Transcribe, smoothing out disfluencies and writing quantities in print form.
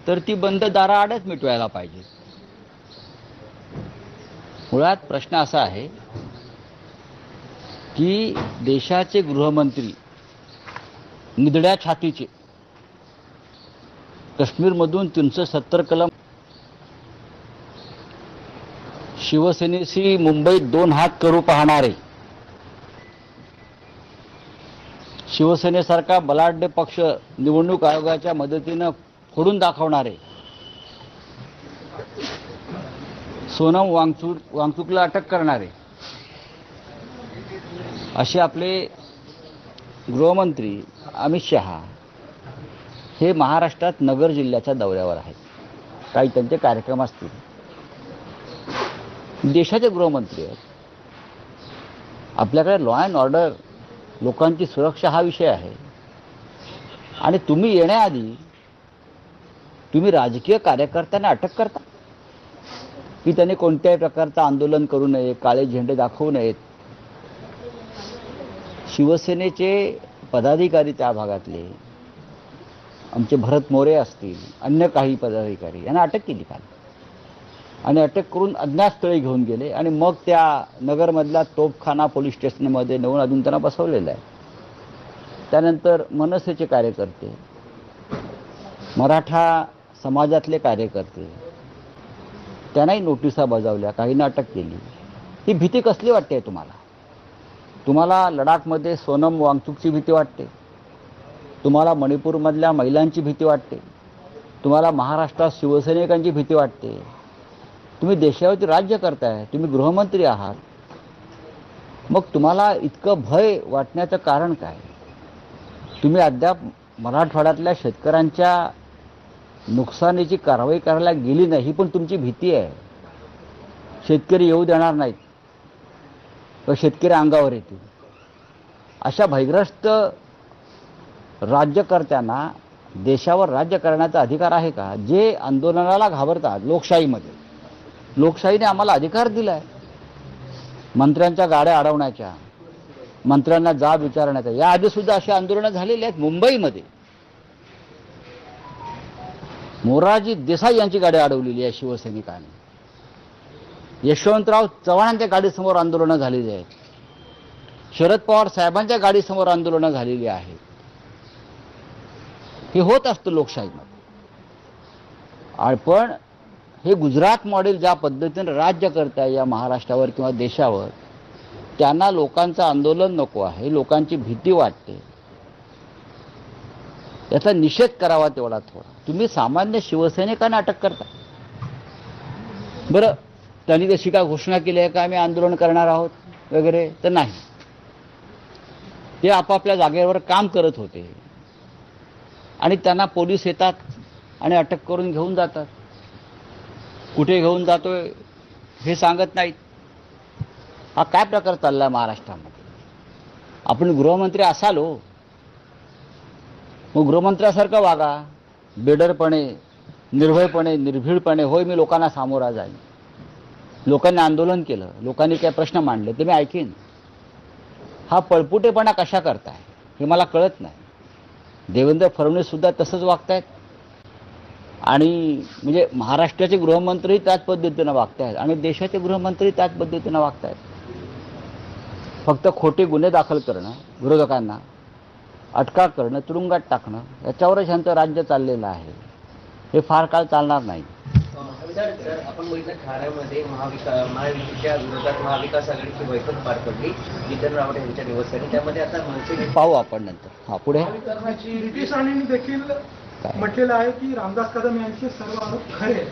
तर ती बंद दाराआडच मिटवायला पाहिजे। मुळात प्रश्न असा आहे की देशाचे गृहमंत्री निधड्या छातीचे काश्मीरमधून 370 कलम शिवसेनेशी मुंबईत 2 हात करू पाहणारे, शिवसेनेसारखा बलाढ्य पक्ष निवडणूक आयोगाच्या मदतीनं फोडून दाखवणारे, सोनम वांगचुकला अटक करणारे असे आपले गृहमंत्री अमित शहा हे महाराष्ट्रात नगर जिल्ह्याच्या दौऱ्यावर आहेत। काही त्यांचे कार्यक्रम असतील। देशाचे गृहमंत्री आहेत। आपल्याकडे लॉ अँड ऑर्डर, लोकांची सुरक्षा हा विषय आहे। आणि तुम्ही येण्याआधी तुम्ही राजकीय कार्यकर्त्यांना अटक करता की त्यांनी कोणत्याही प्रकारचं आंदोलन करू नये, काळे झेंडे दाखवू नयेत। शिवसेनेचे पदाधिकारी त्या भागातले आमचे भरत मोरे असतील, अन्य काही पदाधिकारी यांना अटक केली काल आणि अटक करून अज्ञात स्थळी घेऊन गेले आणि मग त्या नगरमधल्या तोफखाना पोलीस स्टेशनमध्ये नेऊन अजून त्यांना बसवलेलं आहे। त्यानंतर मनसेचे कार्यकर्ते, मराठा समाजातले कार्यकर्ते त्यांनाही नोटिसा बजावल्या, काहींना अटक केली। ही भीती कसली वाटते तुम्हाला? तुम्हाला लडाखमध्ये सोनम वांगचुकची भीती वाटते, तुम्हाला मणिपूरमधल्या महिलांची भीती वाटते, तुम्हाला महाराष्ट्रात शिवसैनिकांची भीती वाटते। तुम्ही देशावरती राज्य करताय, तुम्ही गृहमंत्री आहात, मग तुम्हाला इतकं भय वाटण्याचं कारण काय? तुम्ही अद्याप मराठवाड्यातल्या शेतकऱ्यांच्या नुकसानीची कारवाई करायला गेली नाही, पण तुमची भीती आहे। शेतकरी येऊ देणार नाहीत व शेतकरी अंगावर येतील। अशा भयग्रस्त राज्यकर्त्यांना देशावर राज्य करण्याचा अधिकार आहे का? जे आंदोलनाला घाबरतात लोकशाहीमध्ये, लोकशाहीने आम्हाला अधिकार दिला आहे मंत्र्यांच्या गाड्या अडवण्याच्या, मंत्र्यांना जाब विचारण्याचा। याआधी सुद्धा अशी आंदोलनं झालेली आहेत। मुंबईमध्ये मोरारजी देसाई यांची गाडी अडवलेली आहे शिवसैनिकांनी। यशवंतराव चव्हाणांच्या गाडीसमोर आंदोलनं झालेली आहेत। शरद पवार साहेबांच्या गाडीसमोर आंदोलनं झालेली आहेत। हे होत असतं लोकशाहीमध्ये। पण हे गुजरात मॉडेल ज्या पद्धतीने राज्य करताय या महाराष्ट्रावर किंवा देशावर, त्यांना लोकांचं आंदोलन नको आहे, लोकांची भीती वाटते। याचा निषेध करावा तेवढा थोडा। तुम्ही सामान्य शिवसैनिकांना अटक करता। बरं, त्यांनी तशी काय घोषणा केली आहे का आम्ही आंदोलन करणार आहोत वगैरे? तर नाही, ते आपापल्या जागेवर काम करत होते आणि त्यांना पोलीस येतात आणि अटक करून घेऊन जातात। कुठे घेऊन जातोय हे सांगत नाहीत। हा काय प्रकार चालला महाराष्ट्रामध्ये? आपण गृहमंत्री असाल हो, मग गृहमंत्र्यासारखं वागा, बेडरपणे, निर्भयपणे, निर्भीडपणे। होय, मी लोकांना सामोरा जाईन, लोकांनी आंदोलन केलं, लोकांनी काय प्रश्न मांडले ते मी ऐकीन। हा पळपुटेपणा कशा करताय हे मला कळत नाही। देवेंद्र फडणवीस सुद्धा तसंच वागतायत आणि म्हणजे महाराष्ट्राचे गृहमंत्री त्याच पद्धतीनं वागतायत आणि देशाचे गृहमंत्री त्याच पद्धतीनं वागतायत। फक्त खोटे गुन्हे दाखल करणं, विरोधकांना अटका करणं, तुरुंगात टाकणं, याच्यावरच ह्यांचं राज्य चाललेलं आहे। हे फार काळ चालणार नाही। आपण बघितलं ठाण्यामध्ये महायुतीच्या विरोधात महाविकास आघाडीची बैठक पार पडली जितेंद्र आव्हाड यांच्या निवासस्थानी। त्यामध्ये आता मनसे पाहू आपण नंतर। हा, पुढे नितीश राणेंनी देखील म्हटलेलं आहे की रामदास कदम यांचे सर्व आरोप खरे